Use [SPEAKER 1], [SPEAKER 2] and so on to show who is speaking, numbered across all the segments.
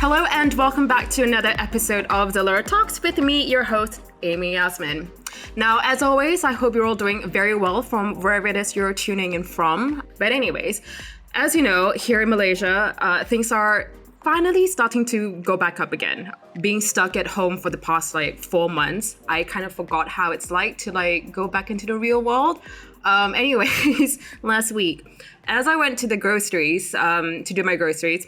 [SPEAKER 1] Hello and welcome back to another episode of Zalora Talks with me, your host, Yasmine. Now, as always, I hope you're all doing very well from wherever it is you're tuning in from. But anyways, as you know, here in Malaysia, things are finally starting to go back up again. Being stuck at home for the past 4 months, I kind of forgot how it's like to go back into the real world. Anyways, last week, as I went to the groceries to do my groceries,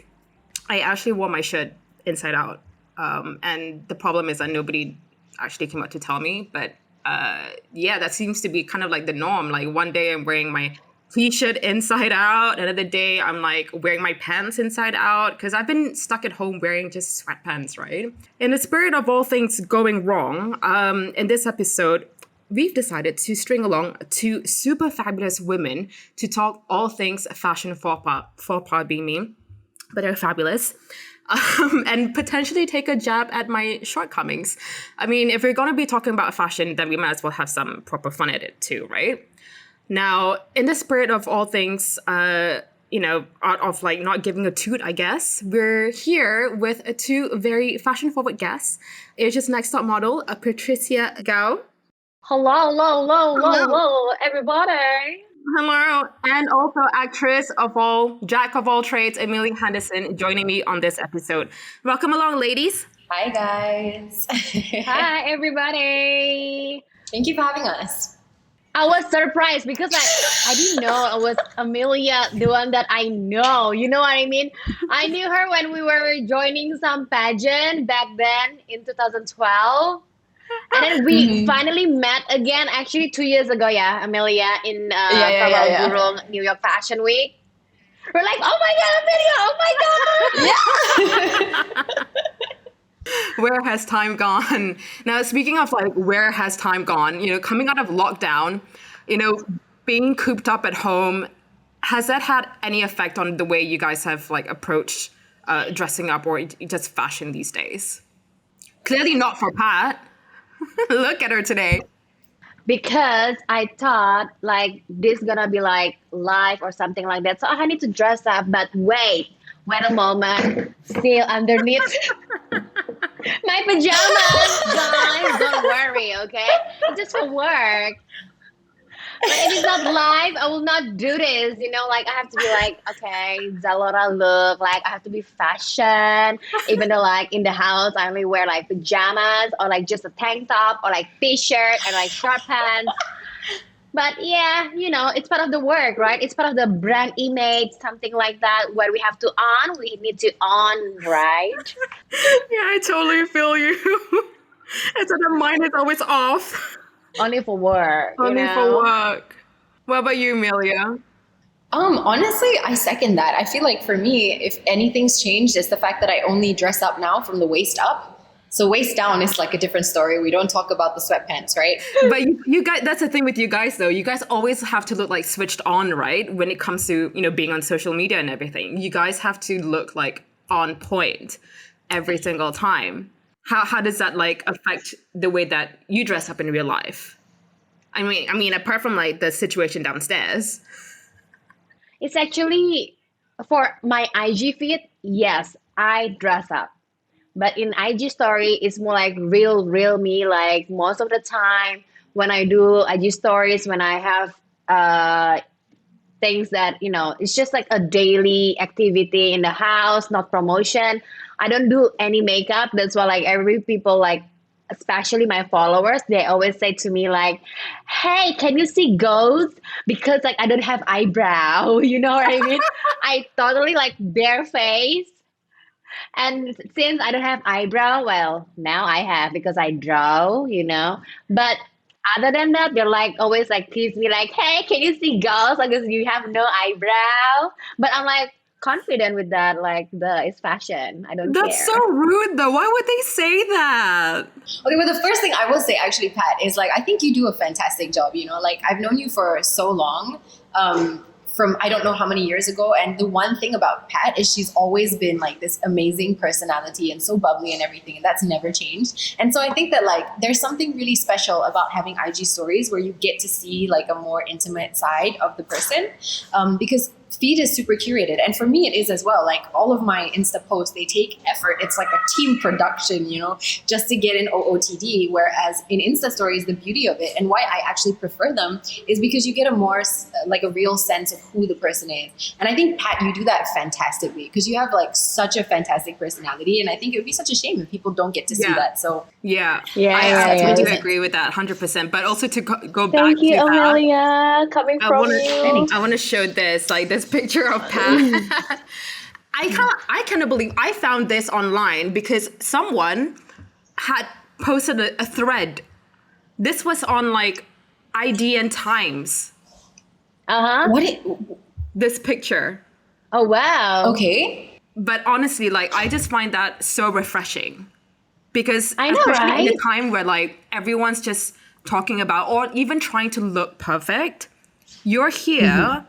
[SPEAKER 1] I actually wore my shirt inside out. And the problem is that nobody actually came out to tell me. But that seems to be kind of like the norm. Like one day I'm wearing my t-shirt inside out. Another day I'm wearing my pants inside out because I've been stuck at home wearing just sweatpants, right? In the spirit of all things going wrong, in this episode, we've decided to string along two super fabulous women to talk all things fashion faux pas being me. But they're fabulous, and potentially take a jab at my shortcomings. I mean, if we're going to be talking about fashion, then we might as well have some proper fun at it too, right? Now, in the spirit of all things, out of not giving a toot, I guess, we're here with two very fashion-forward guests. Asia's Next Top model, Patricia Gouw.
[SPEAKER 2] Hello, everybody.
[SPEAKER 1] Hello, and also jack of all trades, Amelia Henderson, joining me on this episode. Welcome along, ladies.
[SPEAKER 3] Hi, guys.
[SPEAKER 2] Hi, everybody.
[SPEAKER 3] Thank you for having us.
[SPEAKER 2] I was surprised because I didn't know it was Amelia, the one that I know. You know what I mean? I knew her when we were joining some pageant back then in 2012. And then we finally met again, actually 2 years ago, Amelia, in Gouw, New York Fashion Week. We're like, oh my God, Amelia, oh my God.
[SPEAKER 1] Where has time gone? Now, speaking of where has time gone, coming out of lockdown, being cooped up at home, has that had any effect on the way you guys have approached dressing up or just fashion these days? Clearly not for Pat. Look at her today.
[SPEAKER 2] Because I thought this gonna be live or something like that. So I need to dress up, but wait a moment. Still underneath my pajamas, guys. Don't worry, okay? It's just for work. But if it's not live, I will not do this. I have to be okay, Zalora look. I have to be fashion. Even though in the house, I only wear pajamas or just a tank top or t-shirt and short pants. But yeah, it's part of the work, right? It's part of the brand image, something like that, where we have to on, we need to on, right?
[SPEAKER 1] Yeah, I totally feel you. And so the mind is always off.
[SPEAKER 2] Only for work.
[SPEAKER 1] Only for work. What about you, Amelia?
[SPEAKER 3] Honestly, I second that. I feel like for me, if anything's changed, it's the fact that I only dress up now from the waist up. So waist down is a different story. We don't talk about the sweatpants, right?
[SPEAKER 1] But you guys, that's the thing with you guys though. You guys always have to look switched on, right? When it comes to, being on social media and everything. You guys have to look on point every single time. How does that affect the way that you dress up in real life? I mean, apart from the situation downstairs.
[SPEAKER 2] It's actually for my IG feed. Yes, I dress up, but in IG story, it's more real me. Most of the time when I do IG stories, when I have things that it's just a daily activity in the house, not promotion. I don't do any makeup. That's why every people especially my followers, they always say to me hey, can you see ghosts? Because I don't have eyebrow. You know what I mean? I totally bare face. And since I don't have eyebrow, well, now I have because I draw, But other than that, they're always tease me hey, can you see ghosts? Because you have no eyebrow. But I'm confident with that, it's fashion. I don't care.
[SPEAKER 1] That's so rude though. Why would they say that?
[SPEAKER 3] Okay, well, the first thing I will say actually, Pat, is I think you do a fantastic job, I've known you for so long, from I don't know how many years ago. And the one thing about Pat is she's always been this amazing personality and so bubbly and everything. And that's never changed. And so I think that there's something really special about having IG stories where you get to see a more intimate side of the person. Because feed is super curated. And for me, it is as well. Like all of my Insta posts, they take effort. It's like a team production, just to get in OOTD. Whereas in Insta stories, the beauty of it and why I actually prefer them is because you get a more like a real sense of who the person is. And I think, Pat, you do that fantastically because you have like such a fantastic personality. And I think it would be such a shame if people don't get to see that. So
[SPEAKER 1] I do agree with that 100%. But also to go back
[SPEAKER 2] Thank you,
[SPEAKER 1] to
[SPEAKER 2] Amelia, coming from you.
[SPEAKER 1] I want to show this, like this picture of Pat. I cannot believe I found this online because someone had posted a thread. This was on like IDN Times. This picture.
[SPEAKER 2] Oh, wow.
[SPEAKER 3] Okay.
[SPEAKER 1] But honestly, like I just find that so refreshing because
[SPEAKER 2] I know,
[SPEAKER 1] especially
[SPEAKER 2] right?
[SPEAKER 1] in a time where like everyone's just talking about or even trying to look perfect, you're here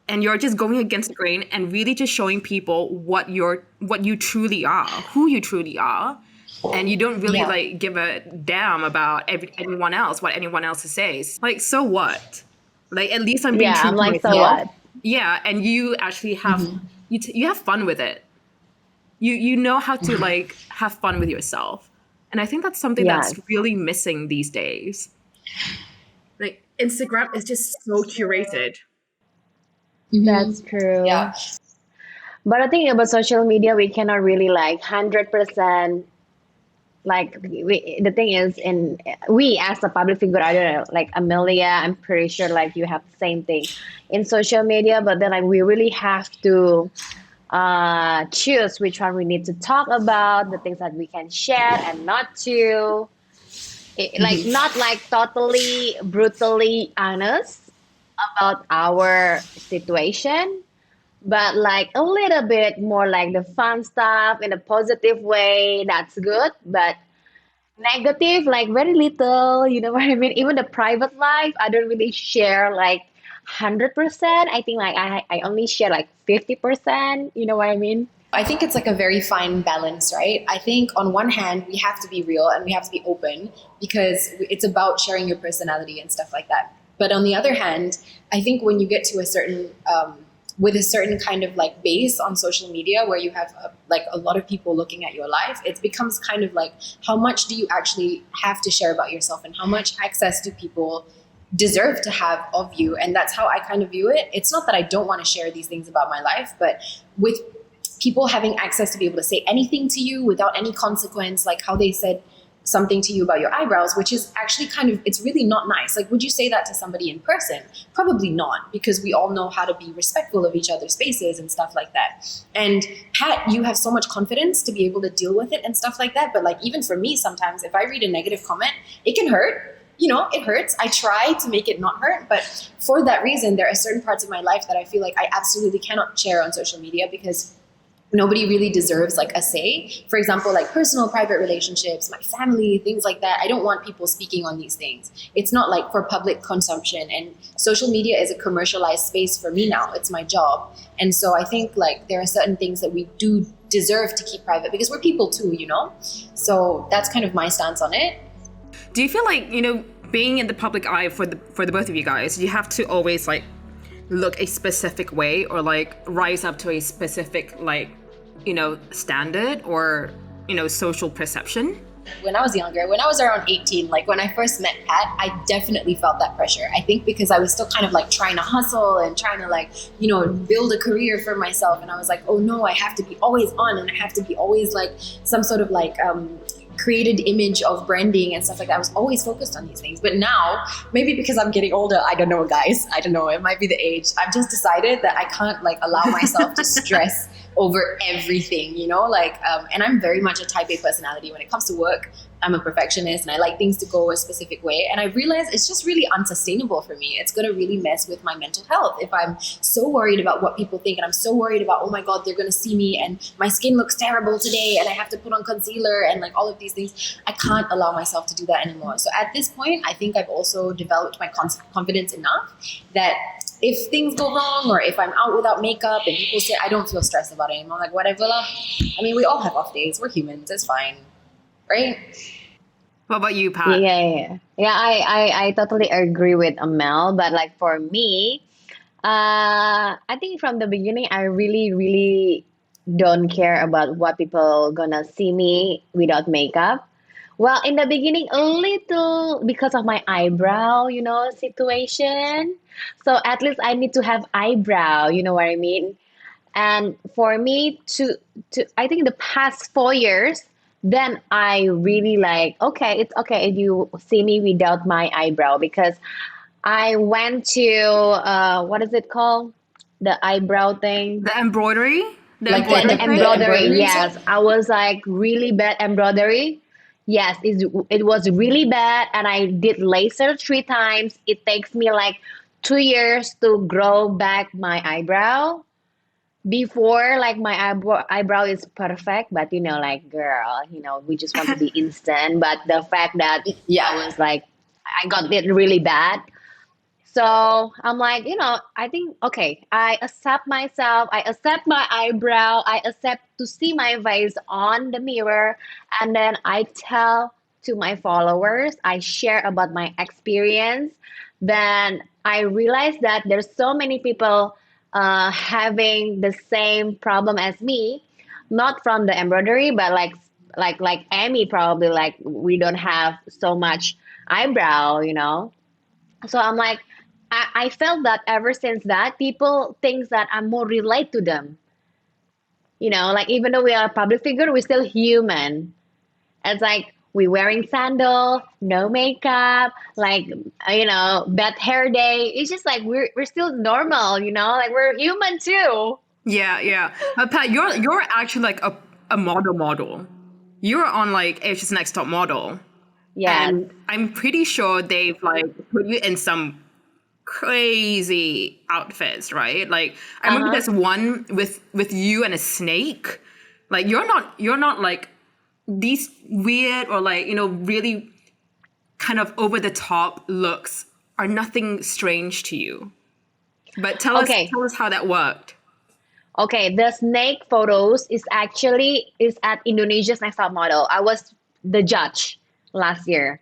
[SPEAKER 1] and you're just going against the grain and really just showing people what you truly are, who you truly are. And you don't really like give a damn about anyone else, what anyone else says. Like, so what? Like, at least I'm being true to myself.
[SPEAKER 2] So what?
[SPEAKER 1] Yeah, and you actually have you have fun with it. You know how to like have fun with yourself, and I think that's something that's really missing these days. Like Instagram is just so curated.
[SPEAKER 2] That's true.
[SPEAKER 3] Yeah.
[SPEAKER 2] But I think about social media, we cannot really like 100%. Like the thing is, we as a public figure, I don't know, like Amelia, I'm pretty sure like you have the same thing in social media. But then like we really have to choose which one we need to talk about, the things that we can share and not to. Like not like totally brutally honest about our situation, but like a little bit more like the fun stuff in a positive way. That's good, but negative, like very little. You know what I mean? Even the private life, I don't really share like 100%. I think like I only share like 50%. You know what I mean?
[SPEAKER 3] I think it's like a very fine balance, right? I think on one hand, we have to be real and we have to be open because it's about sharing your personality and stuff like that. But on the other hand, I think when you get to a certain, with a certain kind of like base on social media where you have like a lot of people looking at your life, it becomes kind of like, how much do you actually have to share about yourself and how much access do people deserve to have of you? And that's how I kind of view it. It's not that I don't want to share these things about my life, but with people having access to be able to say anything to you without any consequence, like how they said something to you about your eyebrows, which is actually kind of, it's really not nice. Like, would you say that to somebody in person? Probably not, because we all know how to be respectful of each other's spaces and stuff like that. And Pat, you have so much confidence to be able to deal with it and stuff like that. But like, even for me, sometimes if I read a negative comment, it can hurt. It hurts. I try to make it not hurt. But for that reason, there are certain parts of my life that I feel like I absolutely cannot share on social media because nobody really deserves like a say. For example, like personal private relationships, my family, things like that. I don't want people speaking on these things. It's not like for public consumption, and social media is a commercialized space for me now. It's my job. And so I think like there are certain things that we do deserve to keep private because we're people too, So that's kind of my stance on it.
[SPEAKER 1] Do you feel like, being in the public eye for the both of you guys, you have to always like look a specific way or like rise up to a specific like standard or social perception?
[SPEAKER 3] When I was younger, when I was around 18, like when I first met Pat, I definitely felt that pressure. I think because I was still kind of like trying to hustle and trying to like build a career for myself, and I was like, oh no, I have to be always on and I have to be always like some sort of like created image of branding and stuff like that. I was always focused on these things. But now, maybe because I'm getting older, I don't know, guys. I don't know. It might be the age. I've just decided that I can't like allow myself to stress over everything, and I'm very much a type A personality. When it comes to work, I'm a perfectionist and I like things to go a specific way. And I realize it's just really unsustainable for me. It's going to really mess with my mental health if I'm so worried about what people think and I'm so worried about, oh my God, they're going to see me and my skin looks terrible today and I have to put on concealer and like all of these things. I can't allow myself to do that anymore. So at this point, I think I've also developed my confidence enough that if things go wrong or if I'm out without makeup and people say, I don't feel stressed about it anymore. Like, whatever. I mean, we all have off days. We're humans. It's fine. Right?
[SPEAKER 1] What about you, Pat?
[SPEAKER 2] Yeah. I totally agree with Amel. But like for me, I think from the beginning, I really, really don't care about what people gonna see me without makeup. Well, in the beginning, a little because of my eyebrow, situation. So at least I need to have eyebrow, you know what I mean? And for me to I think the past 4 years, then I really like, okay, it's okay if you see me without my eyebrow because I went to what is it called? The eyebrow thing.
[SPEAKER 1] The embroidery, the
[SPEAKER 3] Like
[SPEAKER 2] Yeah,
[SPEAKER 1] embroidery
[SPEAKER 2] the
[SPEAKER 1] thing.
[SPEAKER 3] the
[SPEAKER 2] embroidery.
[SPEAKER 3] embroidery
[SPEAKER 2] Yes,
[SPEAKER 3] stuff.
[SPEAKER 2] I was like really bad embroidery. Yes, it was really bad, and I did laser 3 times. It takes me like 2 years to grow back my eyebrow. Before, like my eyebrow is perfect, but like girl, we just want to be instant. But the fact that I
[SPEAKER 3] Yeah.
[SPEAKER 2] was like, I got it really bad. So I'm like, I think, okay, I accept myself, I accept my eyebrow, I accept to see my face on the mirror, and then I tell to my followers, I share about my experience. Then I realized that there's so many people having the same problem as me, not from the embroidery, but like Amy probably like we don't have so much eyebrow. So I'm like, I felt that ever since that, people think that I'm more relate to them. Like even though we are a public figure, we're still human. It's like we wearing sandal, no makeup, like bad hair day. It's just like we're still normal. Like we're human too.
[SPEAKER 1] Yeah, yeah. Pat, you're actually like a model. You're on like Asia's Next Top Model,
[SPEAKER 2] Yes.
[SPEAKER 1] and I'm pretty sure they've like put you in some crazy outfits, right? Like I remember
[SPEAKER 2] Uh-huh.
[SPEAKER 1] there's one with you and a snake. Like you're not like these weird or like really kind of over the top looks are nothing strange to you. But
[SPEAKER 2] Okay.
[SPEAKER 1] tell us how that worked.
[SPEAKER 2] Okay, the snake photos is at Indonesia's Next Top Model. I was the judge last year.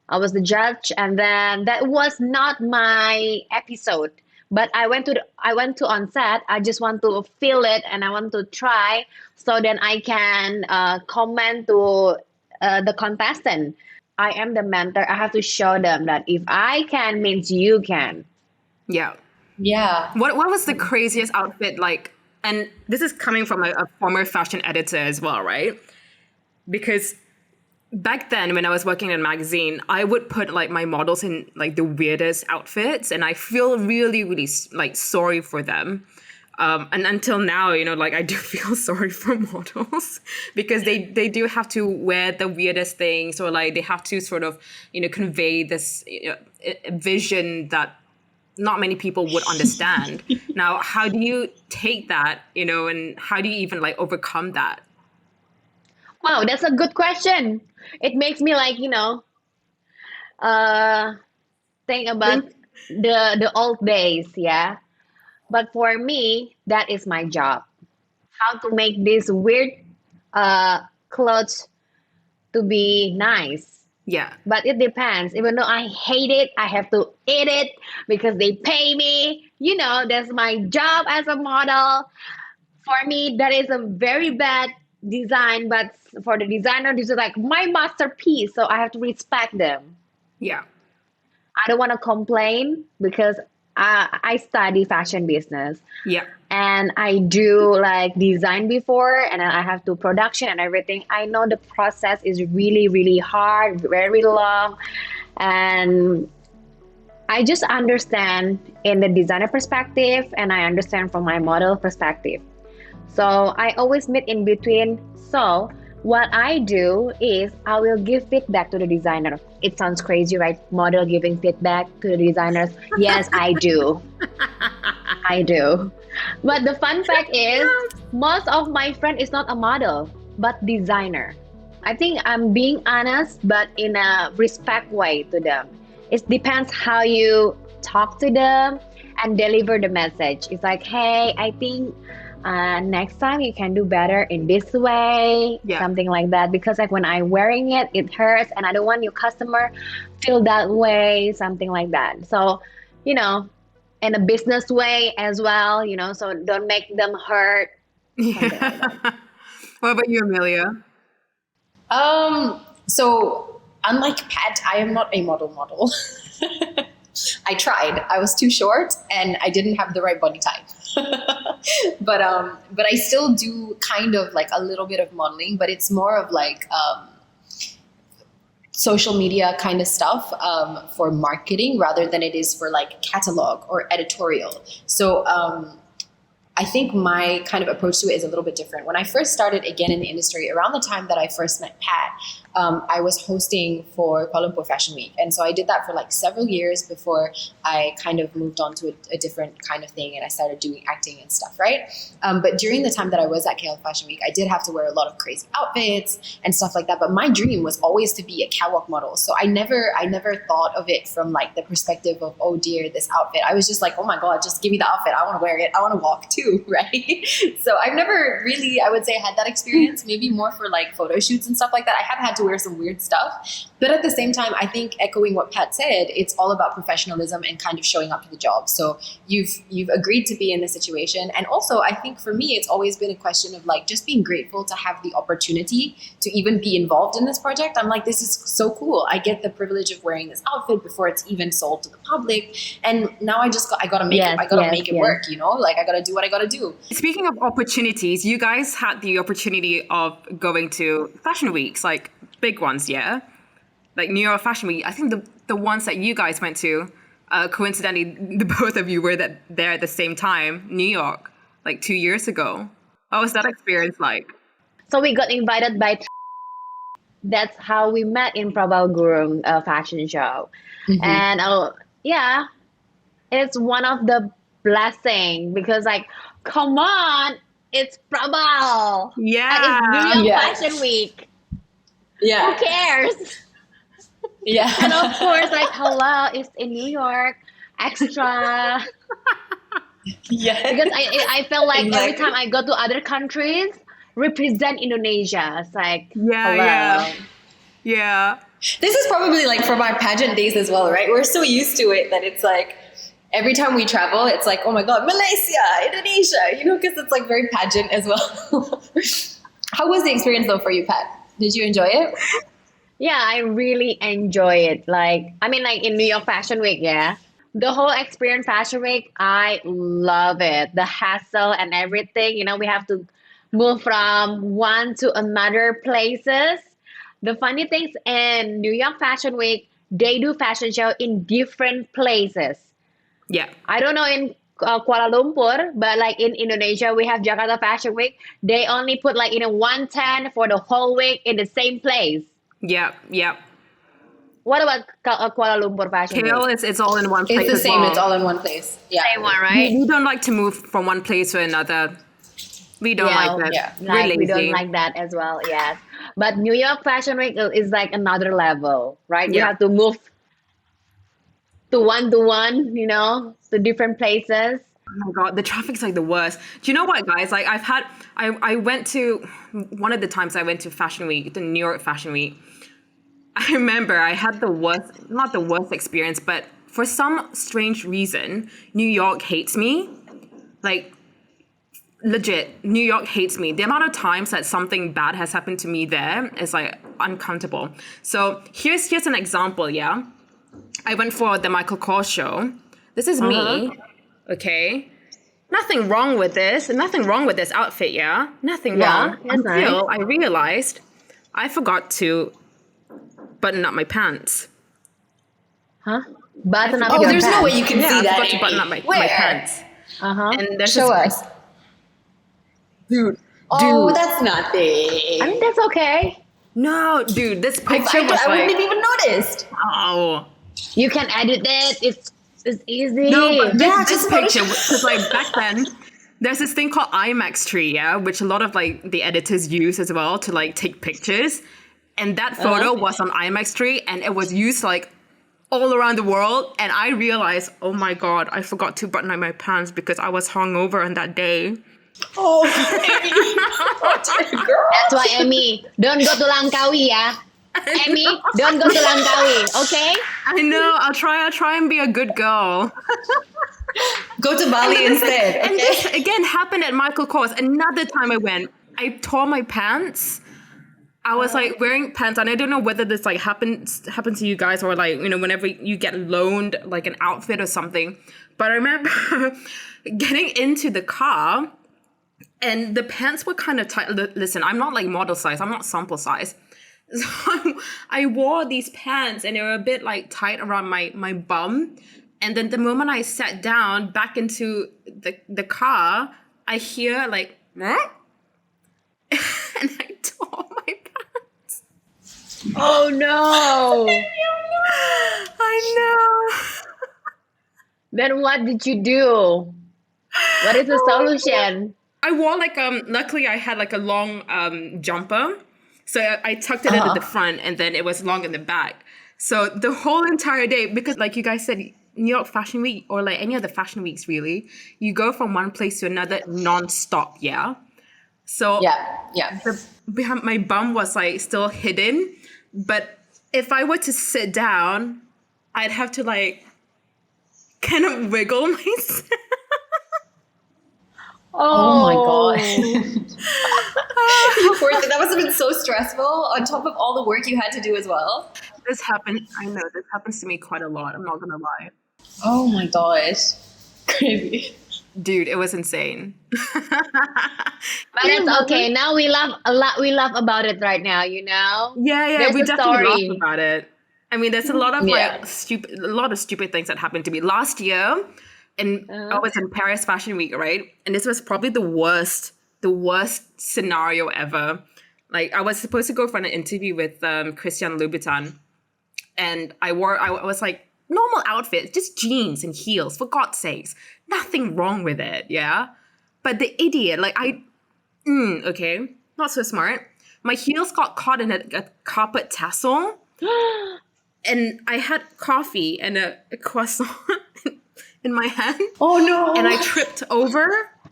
[SPEAKER 2] I was the judge, and then that was not my episode. But I went to on set. I just want to feel it, and I want to try, so then I can comment to the contestant. I am the mentor. I have to show them that if I can, means you can.
[SPEAKER 1] Yeah.
[SPEAKER 3] Yeah.
[SPEAKER 1] What was the craziest outfit like? And this is coming from a former fashion editor as well, right? Because back then when I was working in a magazine, I would put like my models in like the weirdest outfits, and I feel really, really like sorry for them. And until now, like I do feel sorry for models because they do have to wear the weirdest things, or like they have to sort of convey this vision that not many people would understand. Now, how do you take that, and how do you even like overcome that?
[SPEAKER 2] Wow, that's a good question. It makes me like uh think about
[SPEAKER 1] Think,
[SPEAKER 2] the old days, yeah. But for me, that is my job. How to make these weird clothes to be nice.
[SPEAKER 1] yeah,
[SPEAKER 2] But it depends. Even though I hate it, I have to eat it because they pay me. That's my job as a model. For me, that is a very bad design, but for the designer, this is like my masterpiece. So I have to respect them.
[SPEAKER 1] yeah,
[SPEAKER 2] I don't want to complain because I study fashion business
[SPEAKER 1] yeah,
[SPEAKER 2] and I do like design before and then I have to production and everything. I know the process is really, really hard, very long. And I just understand in the designer perspective and I understand from my model perspective. So I always meet in between. So what I do is I will give feedback to the designer. It sounds crazy, right? Model giving feedback to the designers. Yes, I do. I do. But the fun fact is most of my friend is not a model, but designer. I think I'm being honest, but in a respect way to them. It depends how you talk to them and deliver the message. It's like, hey, I think next time you can do better in this way,
[SPEAKER 1] yeah.
[SPEAKER 2] something like that. Because like when I'm wearing it, it hurts, and I don't want your customer feel that way, something like that. So, you know, in a business way as well, so don't make them hurt, something like that.
[SPEAKER 1] Yeah. What about you, Amelia?
[SPEAKER 3] So unlike Pat, I am not a model. I tried. I was too short and I didn't have the right body type. but I still do kind of like a little bit of modeling, but it's more of like social media kind of stuff for marketing rather than it is for like catalog or editorial. So I think my kind of approach to it is a little bit different. When I first started again in the industry, around the time that I first met Pat, I was hosting for Kuala Lumpur Fashion Week. And so I did that for like several years before I kind of moved on to a different kind of thing and I started doing acting and stuff, right? But during the time that I was at KL Fashion Week, I did have to wear a lot of crazy outfits and stuff like that. But my dream was always to be a catwalk model. So I never thought of it from like the perspective of, oh dear, this outfit. I was just like, oh my God, just give me the outfit. I want to wear it. I want to walk too, right? So I've never really, I would say, had that experience, maybe more for like photo shoots and stuff like that. I have had to wear some weird stuff. But at the same time, I think echoing what Pat said, it's all about professionalism and kind of showing up to the job. So you've agreed to be in this situation. And also, I think for me, it's always been a question of like just being grateful to have the opportunity to even be involved in this project. I'm like, this is so cool. I get the privilege of wearing this outfit before it's even sold to the public. And now I gotta make it. I gotta make it work, like I gotta do what I gotta do.
[SPEAKER 1] Speaking of opportunities, you guys had the opportunity of going to fashion weeks, like big ones, yeah? Like New York Fashion Week. I think the ones that you guys went to, coincidentally, the both of you were there at the same time, New York, like 2 years ago. What was that experience like?
[SPEAKER 2] So we got invited by, that's how we met in Prabal Gurung fashion show. Mm-hmm. And yeah, it's one of the blessing because like, come on, it's Prabal.
[SPEAKER 1] Yeah.
[SPEAKER 2] And it's New York Fashion Week.
[SPEAKER 3] Yeah.
[SPEAKER 2] Who cares?
[SPEAKER 3] Yeah.
[SPEAKER 2] And of course, like, hello, it's in New York, extra.
[SPEAKER 3] Yeah.
[SPEAKER 2] Because I feel like every time I go to other countries, represent Indonesia. It's like, hello.
[SPEAKER 1] Yeah.
[SPEAKER 3] This is probably like from our pageant days as well, right? We're so used to it that it's like, every time we travel, it's like, oh my God, Malaysia, Indonesia, because it's like very pageant as well. How was the experience though for you, Pat? Did you enjoy it?
[SPEAKER 2] Yeah, I really enjoy it. Like in New York Fashion Week, yeah. The whole experience Fashion Week, I love it. The hassle and everything, we have to move from one to another places. The funny things in New York Fashion Week, they do fashion show in different places.
[SPEAKER 1] Yeah.
[SPEAKER 2] I don't know in Kuala Lumpur, but like in Indonesia, we have Jakarta Fashion Week. They only put like one tent for the whole week in the same place.
[SPEAKER 1] Yeah.
[SPEAKER 2] What about Kuala Lumpur Fashion Week?
[SPEAKER 1] KL, it's all in one place.
[SPEAKER 3] It's the same.
[SPEAKER 1] Well.
[SPEAKER 3] It's all in one place. Yeah.
[SPEAKER 2] Same one, right?
[SPEAKER 1] We don't like to move from one place to another. We don't like that.
[SPEAKER 3] Yeah.
[SPEAKER 2] Like, we don't like that as well, yes. But New York Fashion Week is like another level, right? You have to move to one, to different places.
[SPEAKER 1] Oh my God, the traffic's like the worst. Do you know what, guys? Like I went to, one of the times I went to Fashion Week, the New York Fashion Week. I remember I had not the worst experience, but for some strange reason, New York hates me. Like, legit, New York hates me. The amount of times that something bad has happened to me there is like uncountable. So here's an example, yeah? I went for the Michael Kors show. This is me, okay? Nothing wrong with this outfit, yeah? Nothing wrong. Until I realized I forgot to button up my pants.
[SPEAKER 2] Huh? Button up your pants?
[SPEAKER 3] There's no way you can see that.
[SPEAKER 1] I forgot to button up my pants.
[SPEAKER 3] And there's Show us. Dude, that's nothing.
[SPEAKER 2] I mean, that's okay.
[SPEAKER 1] No, dude, this picture was
[SPEAKER 3] I wouldn't have even noticed.
[SPEAKER 1] Oh.
[SPEAKER 2] You can edit it. It's easy.
[SPEAKER 1] No, but this picture, because like back then, there's this thing called IMAX tree, yeah, which a lot of like the editors use as well to like take pictures. And that photo was on IMAX tree, and it was used like all around the world. And I realized, oh my God, I forgot to button up my pants because I was hungover on that day.
[SPEAKER 3] Oh, baby. Girl.
[SPEAKER 2] That's why, Emmy, don't go to Langkawi, yeah? Emmy, don't go to Langkawi, okay?
[SPEAKER 1] I know. I'll try and be a good girl.
[SPEAKER 3] to Bali instead.
[SPEAKER 1] And
[SPEAKER 3] Okay.
[SPEAKER 1] this again happened at Michael Kors. Another time I went, I tore my pants. I was like wearing pants, and I don't know whether this like happens to you guys, or like, you know, whenever you get loaned like an outfit or something. But I remember getting into the car, and the pants were kind of tight. Listen, I'm not like model size. I'm not sample size. So I wore these pants, and they were a bit like tight around my bum. And then the moment I sat down back into the car, I hear like, "Huh?" And I tore my pants.
[SPEAKER 2] Oh no.
[SPEAKER 1] I know.
[SPEAKER 2] Then what did you do? What is the solution?
[SPEAKER 1] I wore like luckily I had like a long jumper. So I tucked it into the front, and then it was long in the back. So the whole entire day, because like you guys said, New York Fashion Week, or like any other fashion weeks really, you go from one place to another non-stop, yeah? So
[SPEAKER 3] Yeah.
[SPEAKER 1] my bum was like still hidden, but if I were to sit down, I'd have to like kind of wiggle myself.
[SPEAKER 3] Oh my God. Poor thing. That must have been so stressful on top of all the work you had to do as well.
[SPEAKER 1] This happens to me quite a lot, I'm not gonna lie.
[SPEAKER 3] Oh my gosh. Crazy.
[SPEAKER 1] Dude, it was insane.
[SPEAKER 2] But it's okay. Now we laugh a lot. We laugh about it right now, you know?
[SPEAKER 1] Yeah,
[SPEAKER 2] There's
[SPEAKER 1] we
[SPEAKER 2] a
[SPEAKER 1] definitely
[SPEAKER 2] story.
[SPEAKER 1] laugh about it. I mean, there's a lot of
[SPEAKER 3] Yeah.
[SPEAKER 1] like stupid things that happened to me last year. And I was in Paris Fashion Week, right? And this was probably the worst scenario ever. Like, I was supposed to go for an interview with Christian Louboutin, and I was like, normal outfit, just jeans and heels, for God's sakes. Nothing wrong with it, yeah? But the idiot, like okay, not so smart. My heels got caught in a carpet tassel, and I had coffee and a croissant in my hand.
[SPEAKER 3] Oh no.
[SPEAKER 1] And I tripped over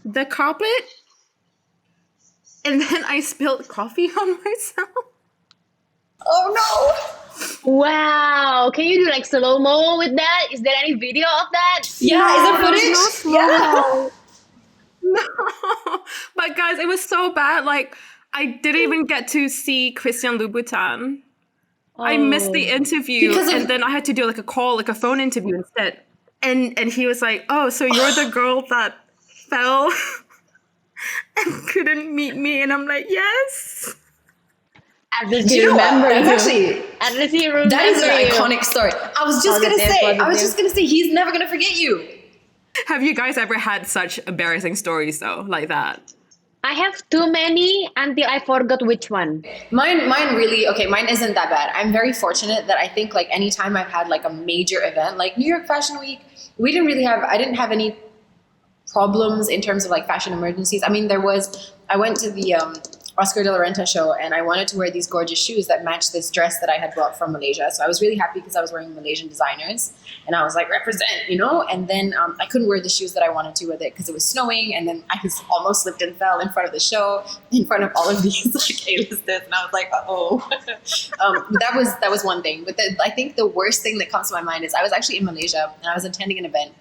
[SPEAKER 1] the carpet, and then I spilled coffee on myself.
[SPEAKER 3] Oh no.
[SPEAKER 2] Wow. Can you do like slow-mo with that? Is there any video of that?
[SPEAKER 3] Yeah, is there
[SPEAKER 1] there's
[SPEAKER 3] footage?
[SPEAKER 1] no
[SPEAKER 3] Yeah.
[SPEAKER 1] slow-mo. No. But guys, it was so bad. Like, I didn't even get to see Christian Louboutin. I missed the interview,
[SPEAKER 3] Because of-
[SPEAKER 1] and then I had to do like a phone interview instead. And he was like, "Oh, so you're the girl that fell and couldn't meet me?" And I'm like, "Yes."
[SPEAKER 2] At least
[SPEAKER 3] Do
[SPEAKER 2] you
[SPEAKER 3] you know what?
[SPEAKER 2] remember.
[SPEAKER 3] That's
[SPEAKER 2] you.
[SPEAKER 3] actually,
[SPEAKER 2] At least you remember.
[SPEAKER 3] that is an
[SPEAKER 2] you.
[SPEAKER 3] iconic story. I was just gonna say, he's never gonna forget you.
[SPEAKER 1] Have you guys ever had such embarrassing stories though, like that?
[SPEAKER 2] I have too many until I forgot which one.
[SPEAKER 3] Mine isn't that bad. I'm very fortunate that I think like anytime I've had like a major event, like New York Fashion Week, I didn't have any problems in terms of like fashion emergencies. I mean, I went to the Oscar de la Renta show, and I wanted to wear these gorgeous shoes that matched this dress that I had brought from Malaysia. So I was really happy because I was wearing Malaysian designers, and I was like, represent, you know? And then I couldn't wear the shoes that I wanted to with it because it was snowing, and then I almost slipped and fell in front of the show, in front of all of these like A-listers, and I was like, uh-oh. That was one thing. But I think the worst thing that comes to my mind is I was actually in Malaysia, and I was attending an event.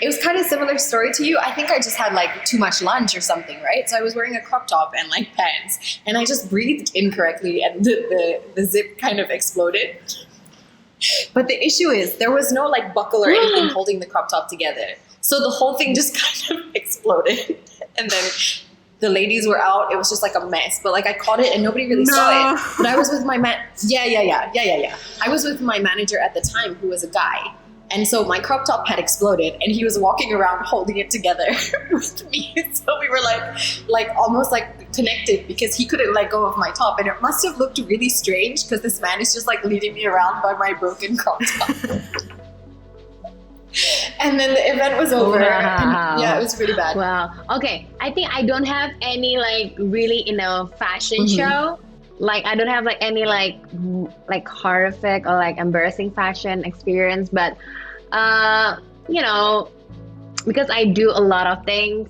[SPEAKER 3] It was kind of similar story to you. I think I just had like too much lunch or something, right? So I was wearing a crop top and like pants, and I just breathed incorrectly, and the zip kind of exploded. But the issue is there was no like buckle or anything holding the crop top together. So the whole thing just kind of exploded. And then the ladies were out. It was just like a mess. But like I caught it and nobody really saw it. But I was with my I was with my manager at the time, who was a guy. And so my crop top had exploded, and he was walking around holding it together with me. So we were like almost like connected, because he couldn't let go of my top. And it must have looked really strange because this man is just like leading me around by my broken crop top. And then the event was over.
[SPEAKER 2] Wow.
[SPEAKER 3] And yeah, it was pretty bad.
[SPEAKER 2] Wow. Okay. I think I don't have any like really in a fashion show. Like I don't have like any like horrific or like embarrassing fashion experience, but you know, because I do a lot of things,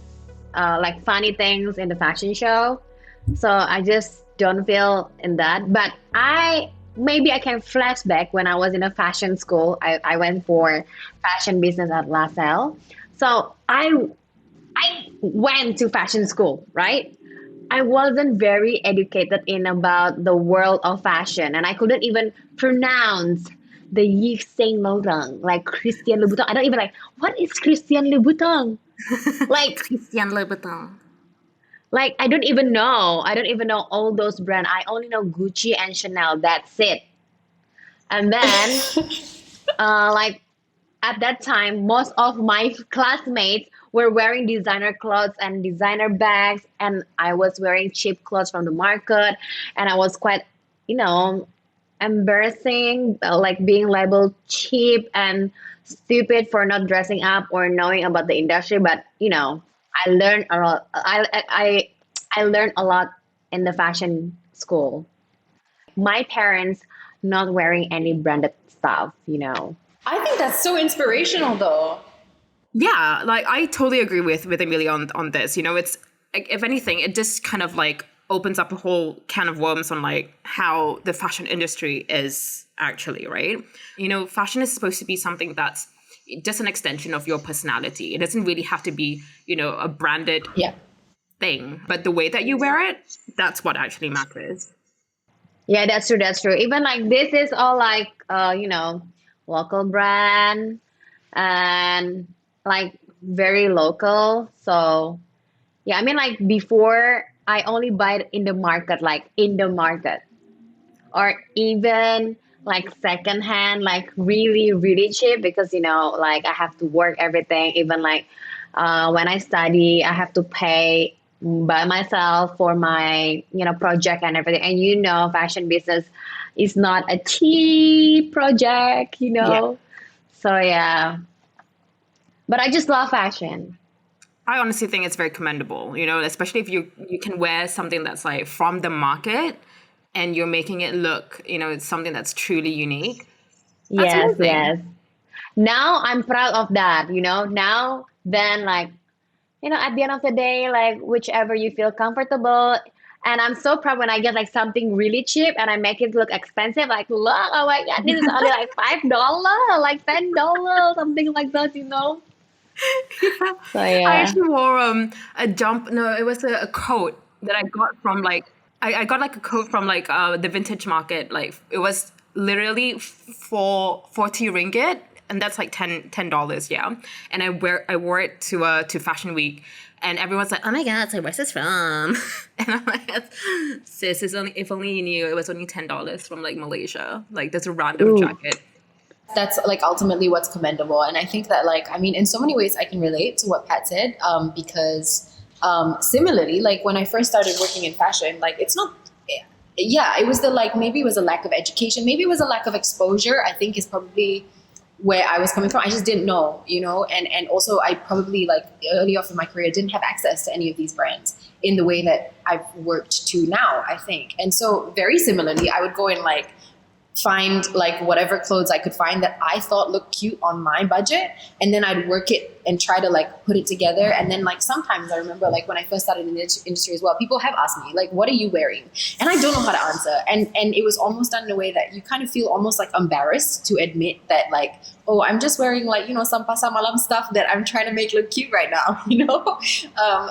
[SPEAKER 2] like funny things in the fashion show, so I just don't feel in that. But maybe I can flashback when I was in a fashion school. I went for fashion business at LaSalle. So I went to fashion school, right? I wasn't very educated in about the world of fashion, and I couldn't even pronounce the Yves Saint Laurent, like Christian Louboutin. I don't even like what is Christian Louboutin? Like,
[SPEAKER 1] Christian Louboutin.
[SPEAKER 2] I don't even know. I don't even know all those brands. I only know Gucci and Chanel. That's it. And then, like at that time, most of my classmates were wearing designer clothes and designer bags, and I was wearing cheap clothes from the market, and I was quite, you know, embarrassing, like being labeled cheap and stupid for not dressing up or knowing about the industry. But I learned a lot. I learned a lot in the fashion school. My parents not wearing any branded stuff.
[SPEAKER 3] I think that's so inspirational, though.
[SPEAKER 1] Yeah, like I totally agree with Amelia on this. It's like, if anything, it just kind of like opens up a whole can of worms on like how the fashion industry is actually, right? Fashion is supposed to be something that's just an extension of your personality. It doesn't really have to be, a branded thing, but the way that you wear it, that's what actually matters.
[SPEAKER 2] Yeah, that's true. That's true. Even like this is all like local brand and like very local. So yeah, I mean like before I only buy it in the market, like in the market, or even like secondhand, like really really cheap because like I have to work everything. Even like when I study, I have to pay by myself for my project and everything. And fashion business is not a cheap project.
[SPEAKER 1] Yeah.
[SPEAKER 2] So yeah, but I just love fashion.
[SPEAKER 1] I honestly think it's very commendable, especially if you can wear something that's like from the market and you're making it look, it's something that's truly unique. That's
[SPEAKER 2] Yes,
[SPEAKER 1] amazing.
[SPEAKER 2] yes. Now I'm proud of that. Now then like at the end of the day, like whichever you feel comfortable. And I'm so proud when I get like something really cheap and I make it look expensive. Like, look, oh my God, this is only like $5, like $10, something like that. So
[SPEAKER 1] I
[SPEAKER 2] yeah.
[SPEAKER 1] actually wore it was a coat that I got from like I got like a coat from like the vintage market. Like it was literally for 40 ringgit, and that's like $10, yeah. And I wore it to Fashion Week, and everyone's like, "Oh my God, so where's this from?" And I'm like, "Sis, if only you knew it was only $10 from like Malaysia. Like there's a random
[SPEAKER 2] Ooh.
[SPEAKER 1] jacket."
[SPEAKER 3] That's like ultimately what's commendable. And I think that like, I mean, in so many ways I can relate to what Pat said, because similarly, like when I first started working in fashion, like it's not, yeah, it was maybe it was a lack of education, maybe it was a lack of exposure, I think is probably where I was coming from. I just didn't know, and also I probably like early off in my career didn't have access to any of these brands in the way that I've worked to now, I think. And so very similarly, I would go and like find like whatever clothes I could find that I thought looked cute on my budget, and then I'd work it and try to like put it together. And then like sometimes I remember like when I first started in the industry as well, people have asked me like, what are you wearing? And I don't know how to answer, and it was almost done in a way that you kind of feel almost like embarrassed to admit that like, oh, I'm just wearing like some pasar malam stuff that I'm trying to make look cute right now.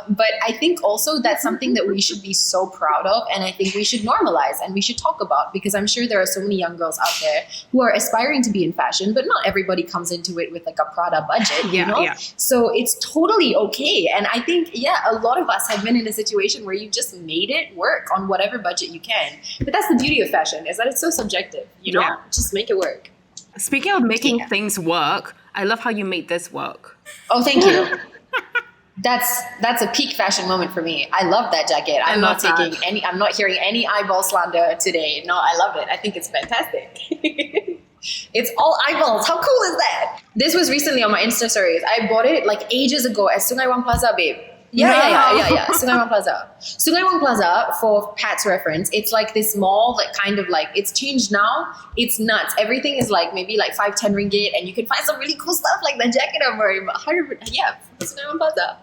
[SPEAKER 3] But I think also that's something that we should be so proud of, and I think we should normalize and we should talk about, because I'm sure there are so many young girls out there who are aspiring to be in fashion, but not everybody comes into it with like a Prada budget.
[SPEAKER 1] Yeah.
[SPEAKER 3] So it's totally okay. And I think, yeah, a lot of us have been in a situation where you just made it work on whatever budget you can. But that's the beauty of fashion, is that it's so subjective,
[SPEAKER 1] Yeah.
[SPEAKER 3] Just make it work.
[SPEAKER 1] Speaking of making things work, I love how you made this work.
[SPEAKER 3] Oh, thank you. That's a peak fashion moment for me. I love that jacket. I'm not hearing any eyeball slander today. No, I love it. I think it's fantastic. It's all eyeballs. How cool is that? This was recently on my Insta stories. I bought it like ages ago at Sungai Wang Plaza, babe. Yeah. Sungai Wang Plaza. Sungai Wang Plaza, for Pat's reference, it's like this mall that kind of like, it's changed now. It's nuts. Everything is like maybe like 5-10 ringgit, and you can find some really cool stuff like the jacket I'm wearing. 100, yeah, Sungai Wang Plaza.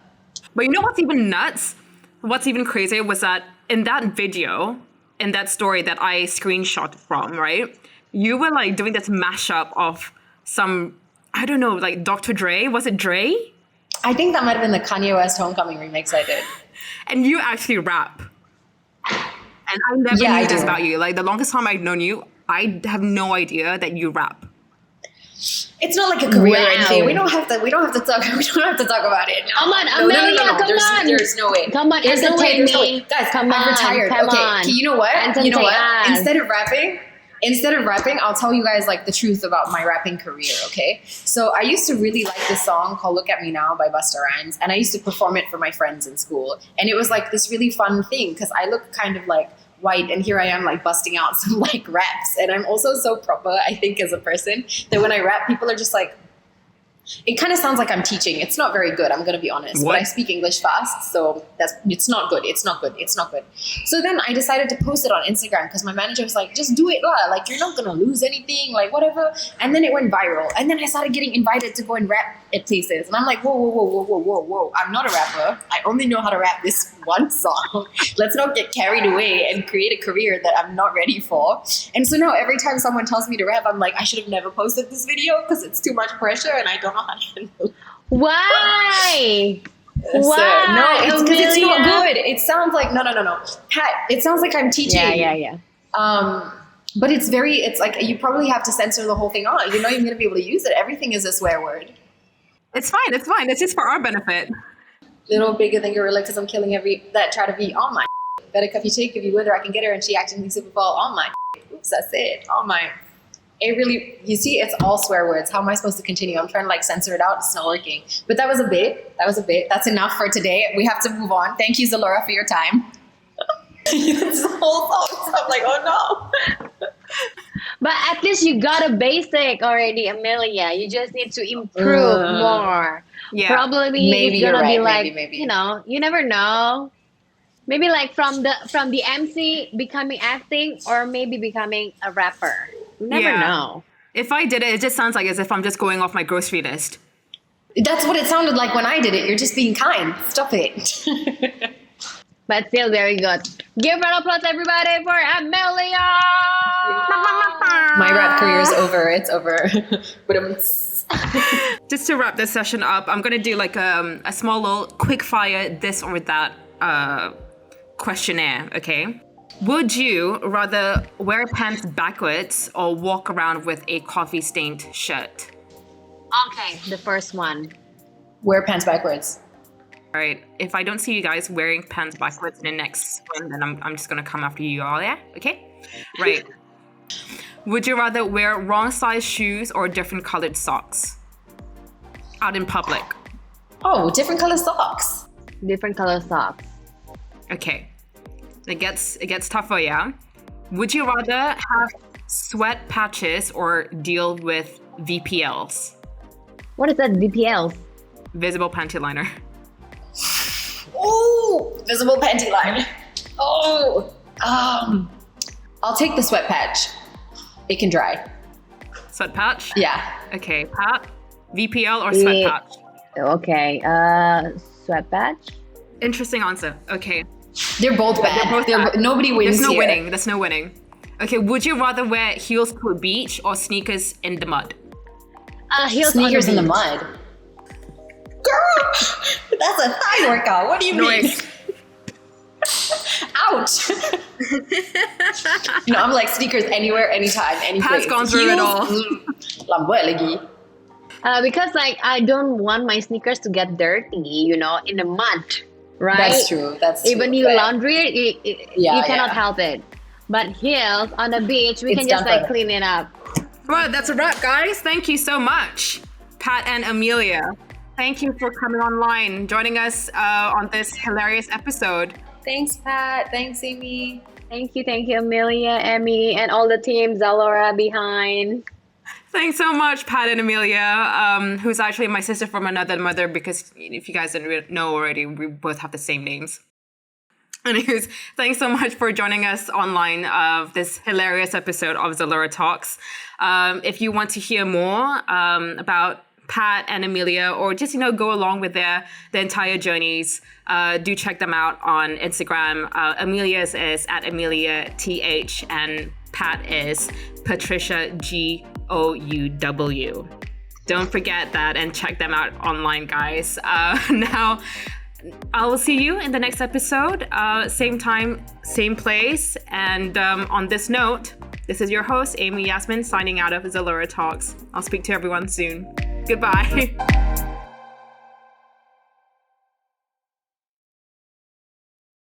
[SPEAKER 1] But you know what's even nuts? What's even crazier was that in that video, in that story that I screenshot from, right? You were like doing this mashup of some, I don't know, like Dr. Dre. Was it Dre?
[SPEAKER 3] I think that might have been the Kanye West Homecoming remix I did.
[SPEAKER 1] And you actually rap. And I never knew this about you. Like, the longest time I've known you, I have no idea that you rap.
[SPEAKER 3] It's not like a career or anything. We don't have to talk about it.
[SPEAKER 2] Come on, Amelia, come on.
[SPEAKER 3] There's no way.
[SPEAKER 2] Come on,
[SPEAKER 3] there's
[SPEAKER 2] entertain
[SPEAKER 3] no way.
[SPEAKER 2] me.
[SPEAKER 3] Guys,
[SPEAKER 2] come
[SPEAKER 3] I'm retired.
[SPEAKER 2] Come
[SPEAKER 3] okay,
[SPEAKER 2] on.
[SPEAKER 3] you know what?
[SPEAKER 2] Entertain
[SPEAKER 3] You know what?
[SPEAKER 2] us.
[SPEAKER 3] Instead of rapping, I'll tell you guys like the truth about my rapping career, okay? So I used to really like this song called Look At Me Now by Busta Rhymes, and I used to perform it for my friends in school. And it was like this really fun thing because I look kind of like white, and here I am like busting out some like raps. And I'm also so proper, I think, as a person, that when I rap, people are just like, it kind of sounds like I'm teaching. It's not very good, I'm gonna be honest.
[SPEAKER 1] What?
[SPEAKER 3] But I speak English fast, so it's not good. So then I decided to post it on Instagram because my manager was like, just do it lah. Like, you're not gonna lose anything, like whatever. And then it went viral. And then I started getting invited to go and rap at places. And I'm like, whoa. I'm not a rapper. I only know how to rap this one song. Let's not get carried away and create a career that I'm not ready for. And so now every time someone tells me to rap, I'm like, I should have never posted this video because it's too much pressure and I don't know how to handle.
[SPEAKER 2] Why?
[SPEAKER 3] So, no, it's because it's not
[SPEAKER 2] Amelia?
[SPEAKER 3] good. It sounds like no. Pat, it sounds like I'm teaching.
[SPEAKER 2] Yeah.
[SPEAKER 3] But it's like you probably have to censor the whole thing on. You're not even gonna be able to use it. Everything is a swear word.
[SPEAKER 1] It's fine. It's just for our benefit.
[SPEAKER 3] Little bigger than gorilla because I'm killing every that try to be on my better cup you take if you with her I can get her and she acting super fall on my oops I said on my it really you see it's all swear words. How am I supposed to continue? I'm trying to like censor it out. It's not working. But that was a bit. That's enough for today. We have to move on. Thank you, Zalora, for your time. This whole song, so I'm like, oh no.
[SPEAKER 2] But at least you got a basic already, Amelia. You just need to improve more.
[SPEAKER 1] Yeah.
[SPEAKER 2] Probably
[SPEAKER 3] Maybe
[SPEAKER 2] it's gonna
[SPEAKER 3] you're
[SPEAKER 2] be
[SPEAKER 3] right.
[SPEAKER 2] like,
[SPEAKER 3] Maybe.
[SPEAKER 2] you know, you never know. Maybe like from the MC becoming acting, or maybe becoming a rapper. You never know.
[SPEAKER 1] If I did it, it just sounds like as if I'm just going off my grocery list.
[SPEAKER 3] That's what it sounded like when I did it. You're just being kind. Stop it.
[SPEAKER 2] But still very good. Give an applause, everybody, for Amelia!
[SPEAKER 3] My rap career is over. It's over. But
[SPEAKER 1] Just to wrap this session up, I'm gonna do like a small little quick fire this or that questionnaire, okay? Would you rather wear pants backwards or walk around with a coffee-stained shirt?
[SPEAKER 2] Okay, the first one.
[SPEAKER 3] wear pants backwards.
[SPEAKER 1] All right, if I don't see you guys wearing pants backwards in the next swim, then I'm just gonna come after you all, yeah? Okay? Right. Would you rather wear wrong size shoes or different colored socks out in public?
[SPEAKER 3] Oh, different color socks.
[SPEAKER 2] Different color socks.
[SPEAKER 1] Okay. It gets tougher, yeah? Would you rather have sweat patches or deal with VPLs?
[SPEAKER 2] What is that, VPLs?
[SPEAKER 1] Visible panty liner.
[SPEAKER 3] Oh, visible panty line. Oh, I'll take the sweat patch. It can dry.
[SPEAKER 1] Sweat patch?
[SPEAKER 3] Yeah.
[SPEAKER 1] Okay, Pat, VPL or sweat
[SPEAKER 2] Yeah.
[SPEAKER 1] patch?
[SPEAKER 2] Okay, sweat patch?
[SPEAKER 1] Interesting answer. Okay.
[SPEAKER 3] They're both bad.
[SPEAKER 1] They're both bad.
[SPEAKER 3] Nobody wins
[SPEAKER 1] There's no
[SPEAKER 3] here.
[SPEAKER 1] winning. There's no winning. Okay, would you rather wear heels to a beach or sneakers in the mud?
[SPEAKER 2] Heels
[SPEAKER 3] Sneakers
[SPEAKER 2] on
[SPEAKER 3] in
[SPEAKER 2] the
[SPEAKER 3] the
[SPEAKER 2] beach.
[SPEAKER 3] mud. Girl, that's a thigh workout. What do you mean?
[SPEAKER 1] Noise.
[SPEAKER 3] Ouch. No, I'm like sneakers anywhere, anytime, any
[SPEAKER 1] Pat's
[SPEAKER 3] place.
[SPEAKER 1] gone through it all.
[SPEAKER 3] Lambuet lagi.
[SPEAKER 2] Because like I don't want my sneakers to get dirty, you know, in the mud, right?
[SPEAKER 3] That's true. That's true.
[SPEAKER 2] Even you
[SPEAKER 3] Fair.
[SPEAKER 2] laundry it,
[SPEAKER 3] Yeah,
[SPEAKER 2] you cannot
[SPEAKER 3] yeah.
[SPEAKER 2] help it. But heels on the beach, we
[SPEAKER 3] It's
[SPEAKER 2] can just
[SPEAKER 3] done
[SPEAKER 2] like
[SPEAKER 3] for.
[SPEAKER 2] clean it up.
[SPEAKER 1] Well, that's a wrap, guys. Thank you so much, Pat and Amelia. Thank you for coming online, joining us on this hilarious episode.
[SPEAKER 3] Thanks, Pat. Thanks, Amy.
[SPEAKER 2] Thank you, Amelia, Emmy, and all the team, Zalora behind.
[SPEAKER 1] Thanks so much, Pat and Amelia, who's actually my sister from another mother, because if you guys didn't know already, we both have the same names. Anyways, thanks so much for joining us online of this hilarious episode of Zalora Talks. If you want to hear more about Pat and Amelia, or just, go along with their entire journeys, do check them out on Instagram. Amelia's is at AmeliaTH, and Pat is Patricia Gouw. Don't forget that and check them out online, guys. Now, I will see you in the next episode. Same time, same place. And on this note, this is your host, Amy Yasmine, signing out of Zalora Talks. I'll speak to everyone soon. Goodbye.